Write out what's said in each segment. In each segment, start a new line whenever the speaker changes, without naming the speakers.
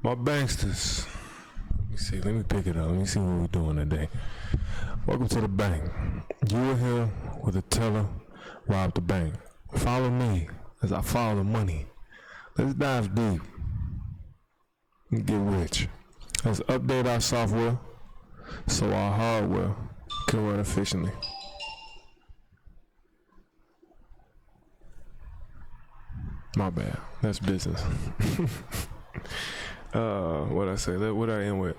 My banksters. Let me see. Let me pick it up. Let me see what we're doing today. Welcome to the bank. You are here with a teller. Rob the bank. Follow me as I follow the money. Let's dive deep and get rich. Let's update our software so our hardware can run efficiently. My bad. That's business. What I say? What I end with?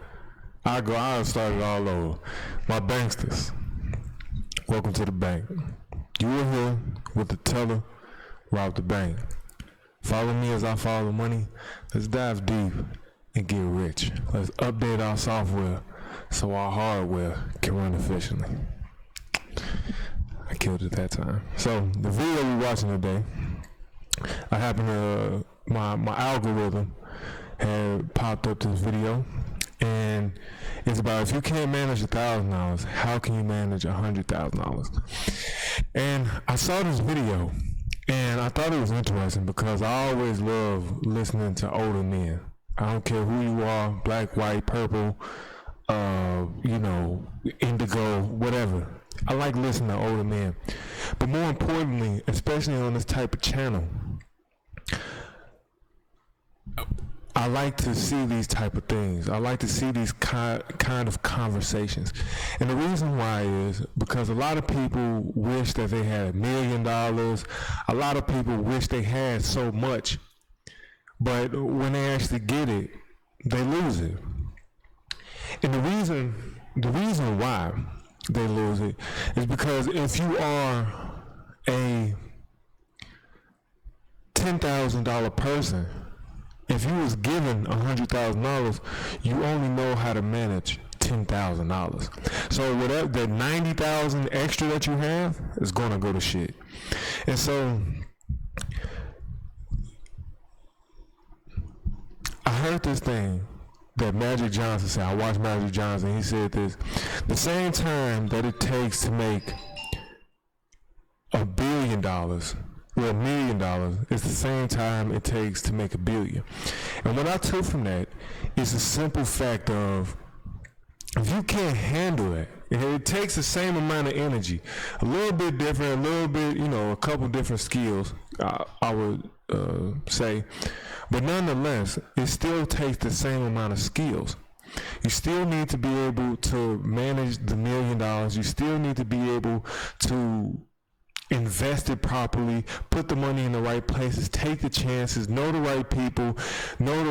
I'll start it all over. My banksters. Welcome to the bank. You are here with the teller. Rob the bank. Follow me as I follow the money. Let's dive deep and get rich. Let's update our software so our hardware can run efficiently. I killed it that time. So the video we're watching today, I happen to my algorithm had popped up this video, and it's about if you can't manage $1,000, how can you manage $100,000? And I saw this video, and I thought it was interesting because I always love listening to older men. I don't care who you are, black, white, purple, indigo, whatever. I like listening to older men. But more importantly, especially on this type of channel, I like to see these type of things. I like to see these kind of conversations. And the reason why is because a lot of people wish that they had $1 million. A lot of people wish they had so much. But when they actually get it, they lose it. And the reason why they lose it is because if you are a $10,000 person, if you was given $100,000, you only know how to manage $10,000. So whatever that $90,000 extra that you have is gonna go to shit. And so I heard this thing that Magic Johnson said. I watched Magic Johnson. He said this: the same time that it takes to make $1 billion or $1 million, it's the same time it takes to make $1 billion. And what I took from that is the simple fact of if you can't handle it, it takes the same amount of energy, a little bit different, a little bit, a couple different skills, I would say, but nonetheless, it still takes the same amount of skills. You still need to be able to manage the $1 million. You still need to be able to invest it properly, put the money in the right places, take the chances, know the right people, know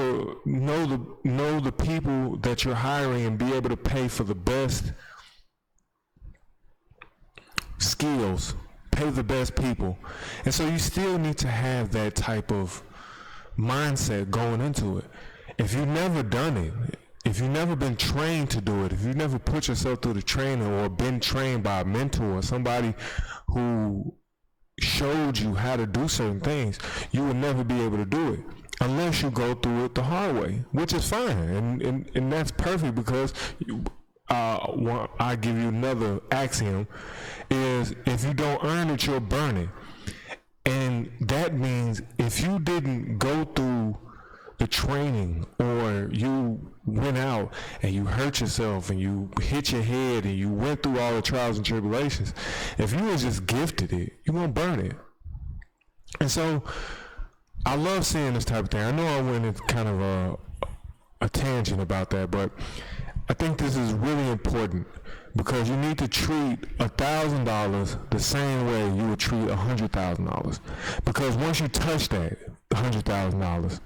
the people that you're hiring, and be able to pay for the best skills, pay the best people. And so you still need to have that type of mindset going into it. If you've never done it, if you've never been trained to do it, if you've never put yourself through the training or been trained by a mentor or somebody who showed you how to do certain things, you will never be able to do it unless you go through it the hard way, which is fine. And that's perfect because I give you another axiom is if you don't earn it, you'll burn it. And that means if you didn't go through the training, or you went out and you hurt yourself and you hit your head and you went through all the trials and tribulations, if you was just gifted it, you're gonna burn it. And so I love seeing this type of thing. I know I went into kind of a tangent about that, but I think this is really important because you need to treat $1,000 the same way you would treat $100,000. Because once you touch that $100,000,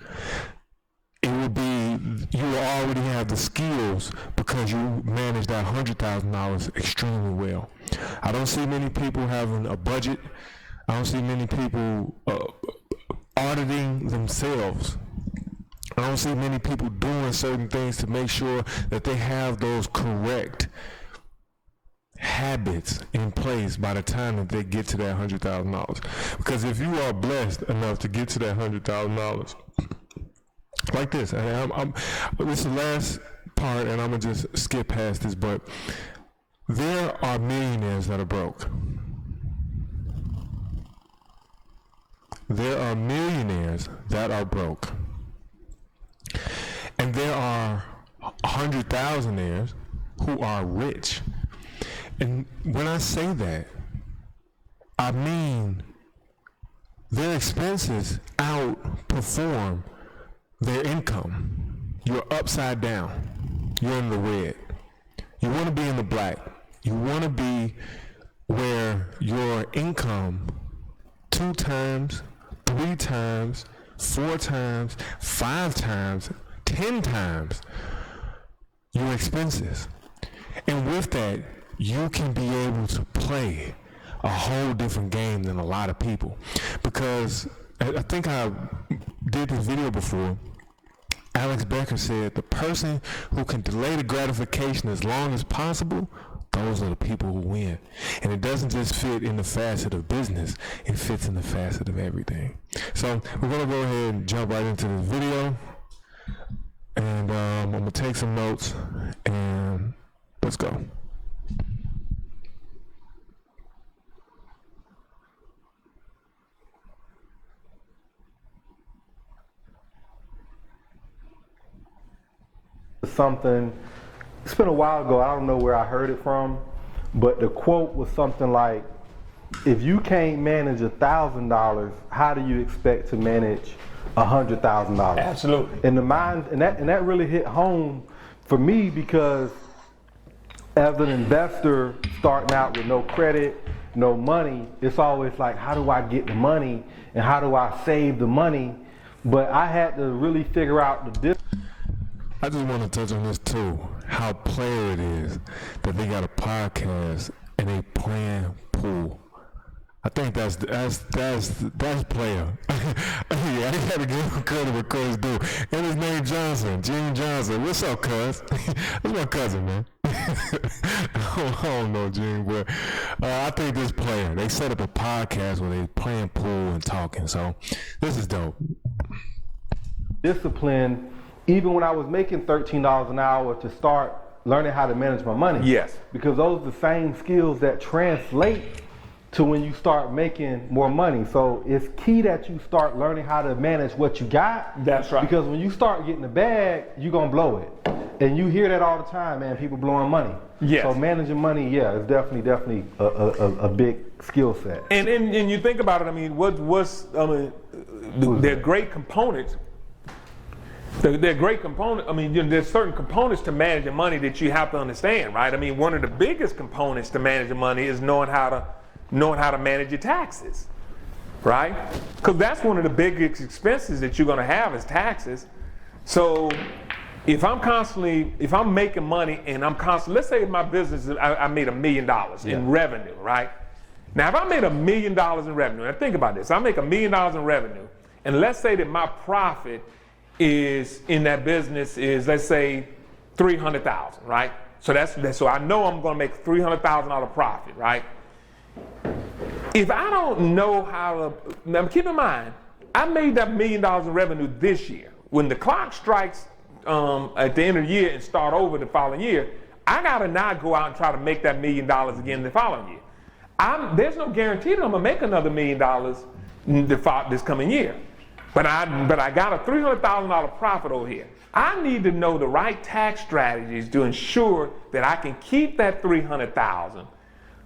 it will be, you will already have the skills because you manage that $100,000 extremely well. I don't see many people having a budget. I don't see many people auditing themselves. I don't see many people doing certain things to make sure that they have those correct habits in place by the time that they get to that $100,000. Because if you are blessed enough to get to that $100,000, like this, this is the last part, and I'm gonna just skip past this, but there are millionaires that are broke. There are millionaires that are broke. And there 100,000aires who are rich. And when I say that, I mean their expenses outperform their income. You're upside down. You're in the red. You want to be in the black. You want to be where your income 2 times, 3 times, 4 times, 5 times, 10 times your expenses. And with that, you can be able to play a whole different game than a lot of people. Because I think I did this video before. Alex Becker said the person who can delay the gratification as long as possible, those are the people who win. And it doesn't just fit in the facet of business, it fits in the facet of everything. So we're going to go ahead and jump right into this video. And I'm going to take some notes and let's go.
Something, it's been a while ago, I don't know where I heard it from, but the quote was something like, if you can't manage $1,000, how do you expect to manage $100,000?
Absolutely.
And the mind, and that really hit home for me, because as an investor starting out with no credit, no money, it's always like, how do I get the money and how do I save the money? But I had to really figure out the difference.
I just want to touch on this too, how player it is that they got a podcast and they playing pool. I think that's player. Yeah, I gotta give him credit what Cuz do. And his name Johnson, Gene Johnson. What's up, Cuz? That's my cousin, man. I don't know, Gene, but I think this player, they set up a podcast where they playing pool and talking. So this is dope.
Discipline. Even when I was making $13 an hour, to start learning how to manage my money.
Yes.
Because those are the same skills that translate to when you start making more money. So it's key that you start learning how to manage what you got.
That's right.
Because when you start getting the bag, you're going to blow it. And you hear that all the time, man, people blowing money.
Yes.
So managing money, yeah, is definitely a big skill set.
And you think about it, I mean, they're great components. They're great components. I mean, there's certain components to managing money that you have to understand, right? I mean, one of the biggest components to managing money is knowing how to manage your taxes, right? Because that's one of the biggest expenses that you're going to have is taxes. So if I'm making money and let's say my business, I made $1 million in revenue, right? Now, if I made $1 million in revenue, and think about this, I make $1 million in revenue, and let's say that my profit is in that business is, let's say, $300,000, right? So I know I'm going to make $300,000 profit, right? If I don't know how to, now keep in mind, I made that $1 million in revenue this year. When the clock strikes at the end of the year and start over the following year, I got to now go out and try to make that $1 million again the following year. There's no guarantee that I'm going to make another $1 million this coming year. But I got a $300,000 profit over here. I need to know the right tax strategies to ensure that I can keep that $300,000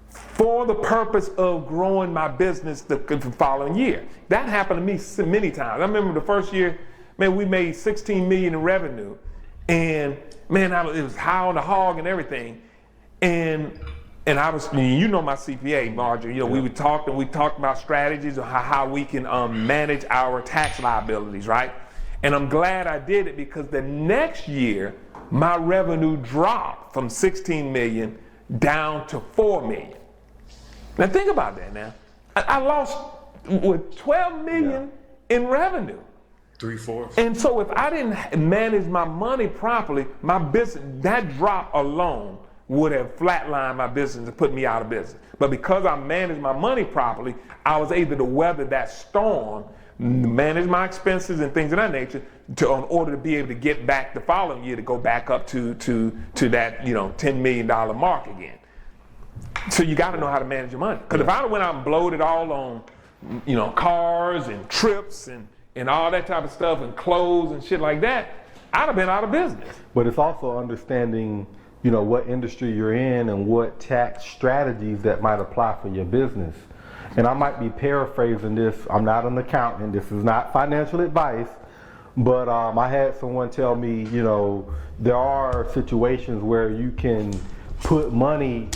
for the purpose of growing my business the following year. That happened to me many times. I remember the first year, man, we made $16 million in revenue, and man, it was high on the hog and everything, and I was, you know, my CPA, Marjorie, you know, we talked about strategies of how we can manage our tax liabilities, right? And I'm glad I did it, because the next year, my revenue dropped from 16 million down to 4 million. Now think about that now. I lost, 12 million in revenue.
3/4.
And so if I didn't manage my money properly, my business, that drop alone would have flatlined my business and put me out of business. But because I managed my money properly, I was able to weather that storm, manage my expenses and things of that nature, in order to be able to get back the following year to go back up to that, you know, $10 million mark again. So you got to know how to manage your money. Because if I went out and blowed it all on, you know, cars and trips and all that type of stuff and clothes and shit like that, I'd have been out of business.
But it's also understanding, what industry you're in and what tax strategies that might apply for your business. And I might be paraphrasing this. I'm not an accountant. This is not financial advice. But I had someone tell me, there are situations where you can put money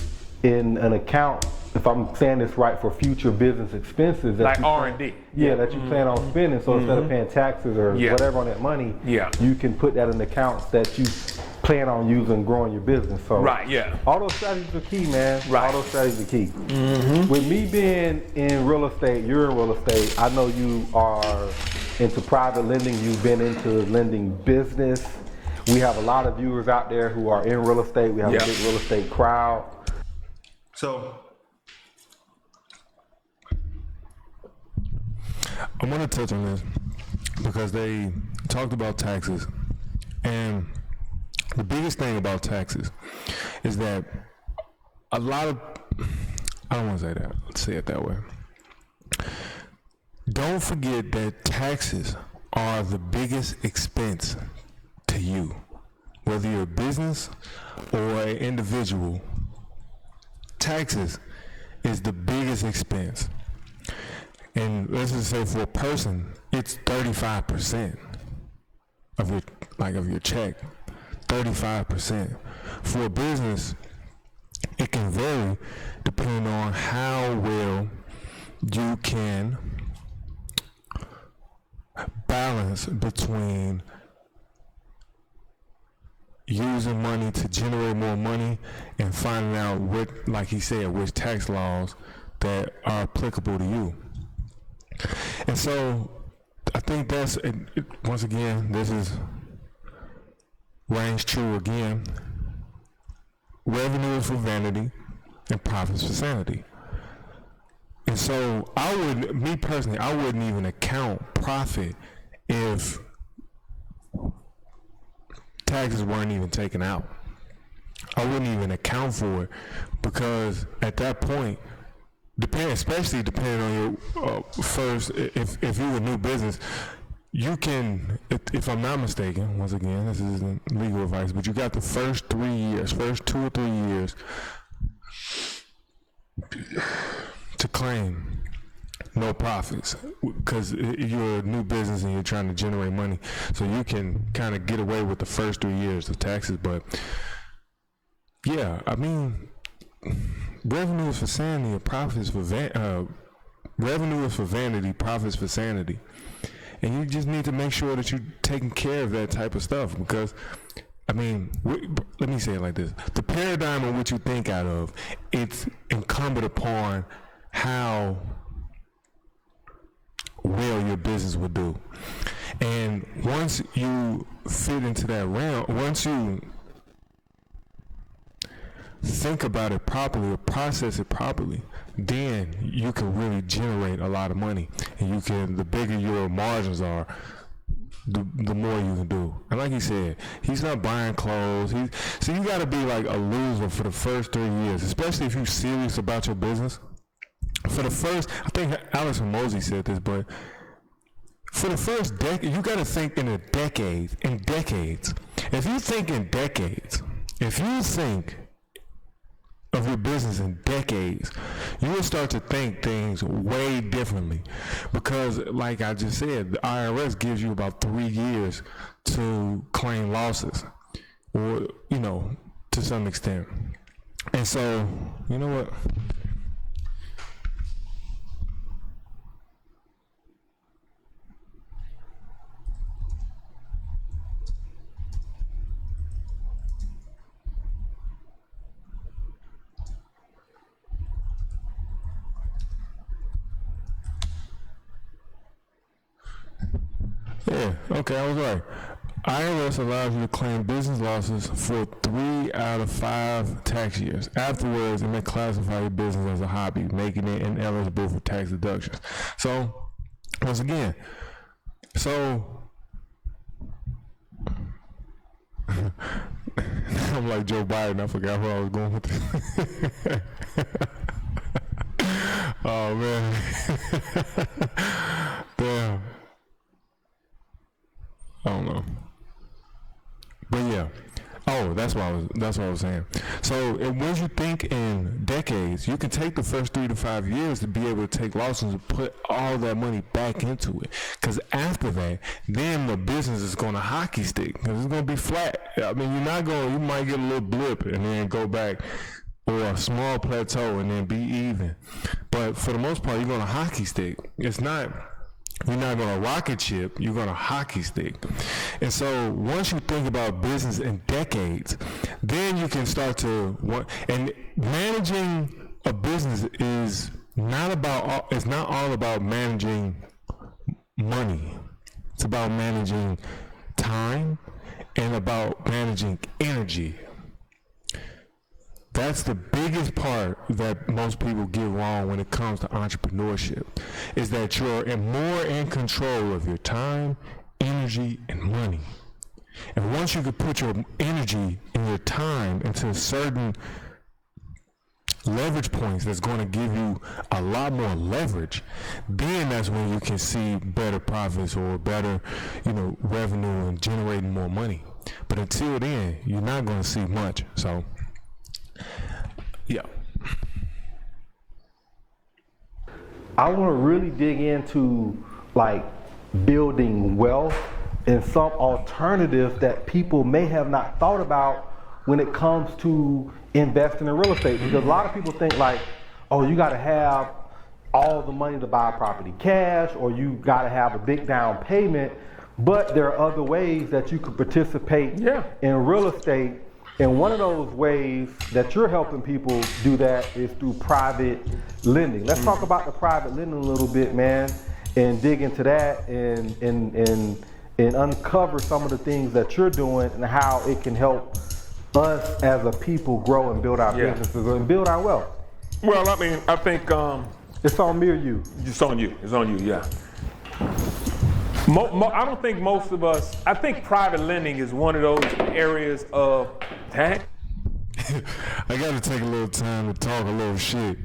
in an account, if I'm saying this right, for future business expenses.
Like R&D.
Yeah, that you plan on spending. So instead of paying taxes or whatever on that money, you can put that in accounts that you plan on using growing your business. So
right, yeah.
All those strategies are key, man.
Right.
All those strategies are key. With me being in real estate, you're in real estate, I know you are into private lending, you've been into lending business. We have a lot of viewers out there who are in real estate. We have a big real estate crowd.
So I want to touch on this because they talked about taxes, and the biggest thing about taxes is that a lot of, I don't want to say that, let's say it that way. Don't forget that taxes are the biggest expense to you. Whether you're a business or an individual, taxes is the biggest expense. And let's just say for a person, it's 35% of your check. 35%. For a business, it can vary depending on how well you can balance between using money to generate more money and finding out what, like he said, which tax laws that are applicable to you. And so I think that's, once again, this is rings true again. Revenue is for vanity and profits for sanity. And so me personally, I wouldn't even account profit if taxes weren't even taken out. I wouldn't even account for it because at that point, especially depending on your first, if you're a new business, you can, if I'm not mistaken, once again, this isn't legal advice, but you got the first 2 or 3 years to claim no profits because you're a new business and you're trying to generate money, so you can kind of get away with the first 3 years of taxes. But yeah, I mean, revenue is for sanity, profits for revenue is for vanity, profits for sanity, and you just need to make sure that you're taking care of that type of stuff because, I mean, let me say it like this: the paradigm in which you think out of, it's incumbent upon how well your business will do. And once you fit into that realm, once you think about it properly or process it properly, then you can really generate a lot of money. And the bigger your margins are, the more you can do. And like he said, he's not buying clothes. So you got to be like a loser for the first 3 years, especially if you're serious about your business. For the first, I think Alex Hormozi said this, but for the first decade, you got to think in decades. If you think in decades, if you think of your business in decades, you will start to think things way differently. Because like I just said, the IRS gives you about 3 years to claim losses, or, to some extent. And so, you know what? Yeah, okay, I was right. IRS allows you to claim business losses for 3 out of 5 tax years. Afterwards, it may classify your business as a hobby, making it ineligible for tax deductions. So, once again, I'm like Joe Biden, I forgot where I was going with this. Oh, man. Damn. I don't know. But yeah. Oh, that's what I was saying. So once you think in decades, you can take the first 3 to 5 years to be able to take losses and put all that money back into it. Because after that, then the business is going to hockey stick. Because it's going to be flat. I mean, you might get a little blip and then go back, or a small plateau and then be even. But for the most part, you're going to hockey stick. You're not going to rocket ship, you're going to hockey stick. And so once you think about business in decades, then you can start to and managing a business is it's not all about managing money. It's about managing time and about managing energy. That's the biggest part that most people get wrong when it comes to entrepreneurship, is that you're more in control of your time, energy, and money. And once you can put your energy and your time into certain leverage points that's going to give you a lot more leverage, then that's when you can see better profits or better, revenue and generating more money. But until then, you're not going to see much. So yeah.
I want to really dig into like building wealth and some alternatives that people may have not thought about when it comes to investing in real estate. Because a lot of people think like, oh, you got to have all the money to buy property cash, or you got to have a big down payment. But there are other ways that you could participate in real estate. And one of those ways that you're helping people do that is through private lending. Let's talk about the private lending a little bit, man, and dig into that and uncover some of the things that you're doing and how it can help us as a people grow and build our businesses and build our wealth.
Well, I mean, I think
it's on me or you.
It's on you. It's on you. Yeah. I don't think most of us. I think private lending is one of those areas of.
I got to take a little time to talk a little shit.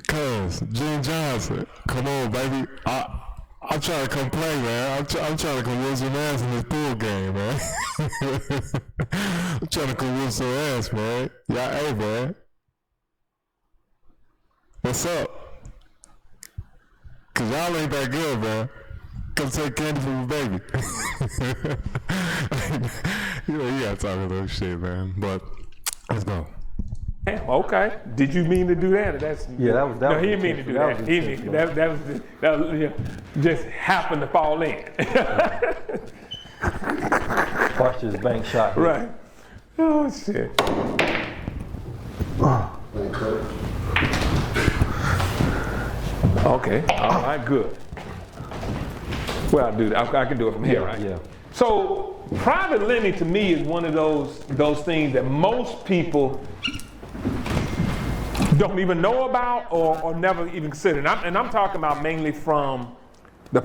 Cuz, Gene Johnson, come on, baby. I'm trying to come play, man. I'm trying to come win some ass in this pool game, man. I'm trying to come win some ass, man. Yeah, hey, man. What's up? Cause y'all ain't that good, man. Come take candy from my baby. You gotta talk a little shit, man. But let's go.
Okay. Did you mean to do that? That was. No, he didn't mean to do that. He didn't. That was just happened to fall in.
Watch this bank shot.
Right. Oh shit. Okay. All right. Good. Well, I do. I can do it from here, right?
Yeah.
So, private lending to me is one of those things that most people don't even know about or never even consider. And I'm talking about mainly from the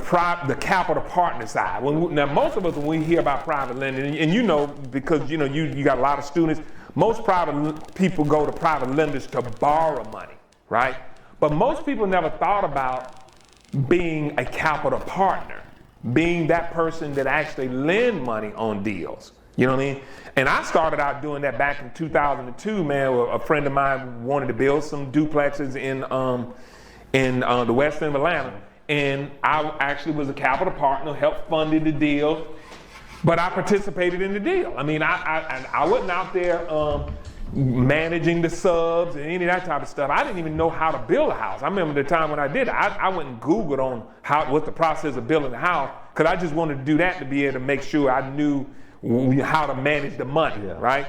capital partner side. Now, most of us, when we hear about private lending, and because you got a lot of students, most private people go to private lenders to borrow money, right? But most people never thought about being a capital partner, being that person that actually lend money on deals. You know what I mean? And I started out doing that back in 2002, man. A friend of mine wanted to build some duplexes in the west end of Atlanta. And I actually was a capital partner, helped funded the deal, but I participated in the deal. I mean, I wasn't out there managing the subs and any of that type of stuff. I didn't even know how to build a house. I remember the time when I did it, I went and Googled on what the process of building a house, because I just wanted to do that to be able to make sure I knew how to manage the money, right?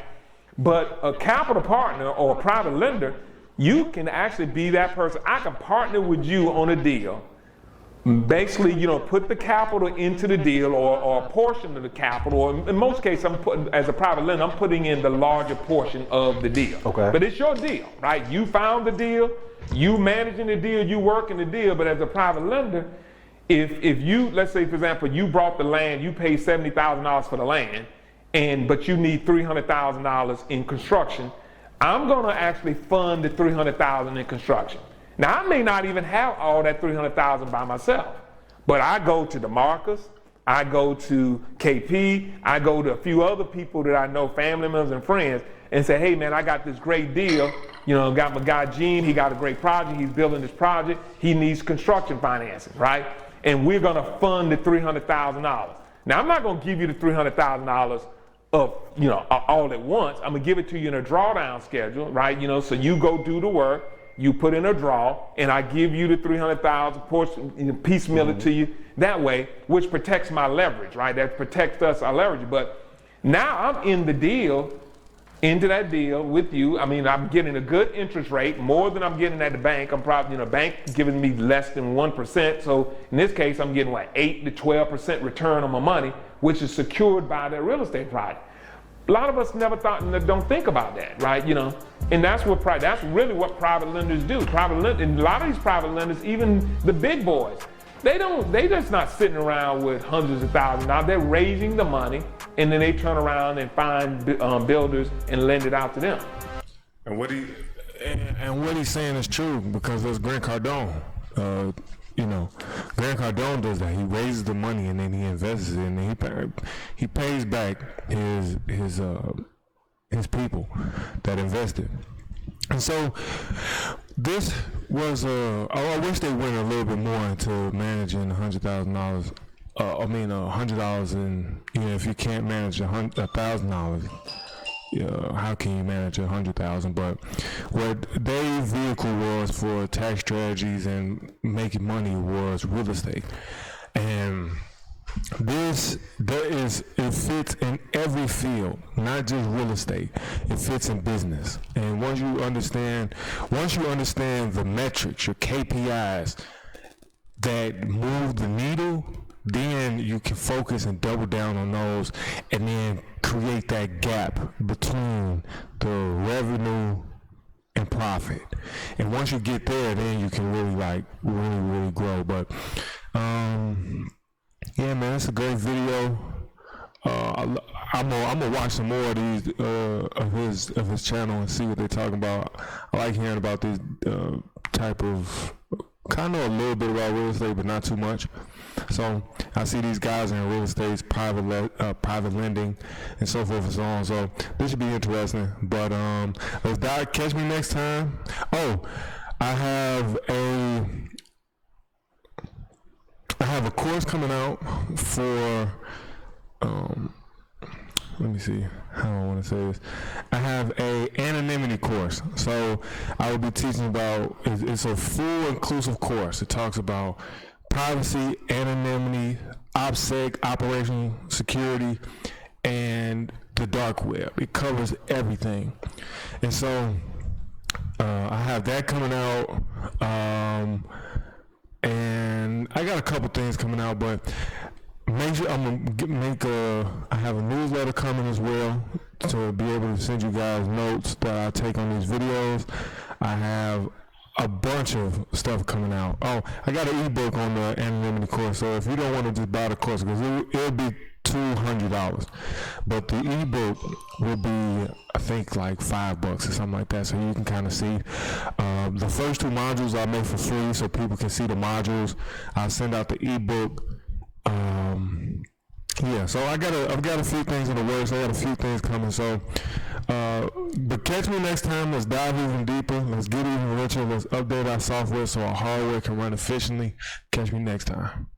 But a capital partner or a private lender, you can actually be that person. I can partner with you on a deal. Basically, put the capital into the deal or a portion of the capital. Or in most cases, as a private lender, I'm putting in the larger portion of the deal.
Okay.
But it's your deal, right? You found the deal, you managing the deal, you working the deal. But as a private lender, if you, let's say, for example, you brought the land, you paid $70,000 for the land, but you need $300,000 in construction, I'm going to actually fund the $300,000 in construction. Now, I may not even have all that $300,000 by myself, but I go to DeMarcus, I go to KP, I go to a few other people that I know, family members and friends, and say, hey man, I got this great deal. Got my guy Gene, he got a great project, he's building this project, he needs construction financing, right? And we're gonna fund the $300,000. Now I'm not gonna give you the $300,000 of, all at once. I'm gonna give it to you in a drawdown schedule, right? So you go do the work, you put in a draw, and I give you the $300,000 portion, piecemeal it to you that way, which protects my leverage, right? That protects us, our leverage. But now I'm in the deal, into that deal with you. I mean, I'm getting a good interest rate, more than I'm getting at the bank. I'm probably, bank giving me less than 1%. So in this case, I'm getting 8 to 12% return on my money, which is secured by the real estate project. A lot of us never thought and don't think about that, right? And that's really what private lenders do. And a lot of these private lenders, even the big boys, they just not sitting around with hundreds of thousands of dollars. They're raising the money, and then they turn around and find builders and lend it out to them.
And what he's saying is true, because there's Grant Cardone. Grant Cardone does that. He raises the money and then he invests it, and then he pays back his people that invested. And so this was I wish they went a little bit more into managing $100,000. $100, and if you can't manage $1,000, how can you manage 100,000? But what their vehicle was for tax strategies and making money was real estate, and it fits in every field, not just real estate. It fits in business. And once you understand the metrics, your KPIs that move the needle, then you can focus and double down on those, and then create that gap between the revenue and profit. And once you get there, then you can really grow. But yeah, man, it's a great video. I'm gonna watch some more of these of his channel and see what they're talking about. I like hearing about this type of, kind of a little bit about real estate, but not too much. So I see these guys in real estate, private lending, and so forth and so on. So this should be interesting. But let's die. Catch me next time. Oh, I have a course coming out for let me see how I want to say this. I have a anonymity course. So I will be teaching about, it's a full inclusive course. It talks about privacy, anonymity, OPSEC, operational security, and the dark web. It covers everything. And so I have that coming out. And I got a couple things coming out, but make sure I have a newsletter coming as well to be able to send you guys notes that I take on these videos. I have a bunch of stuff coming out. Oh, I got an ebook on the anonymity course, so if you don't want to just buy the course, because it'll be $200, but the ebook will be, I think, like $5 or something like that, so you can kind of see. The first 2 modules I make for free, so people can see the modules. I'll send out the ebook. Yeah, so I've got a few things in the works. I got a few things coming. So, but catch me next time. Let's dive even deeper. Let's get even richer. Let's update our software so our hardware can run efficiently. Catch me next time.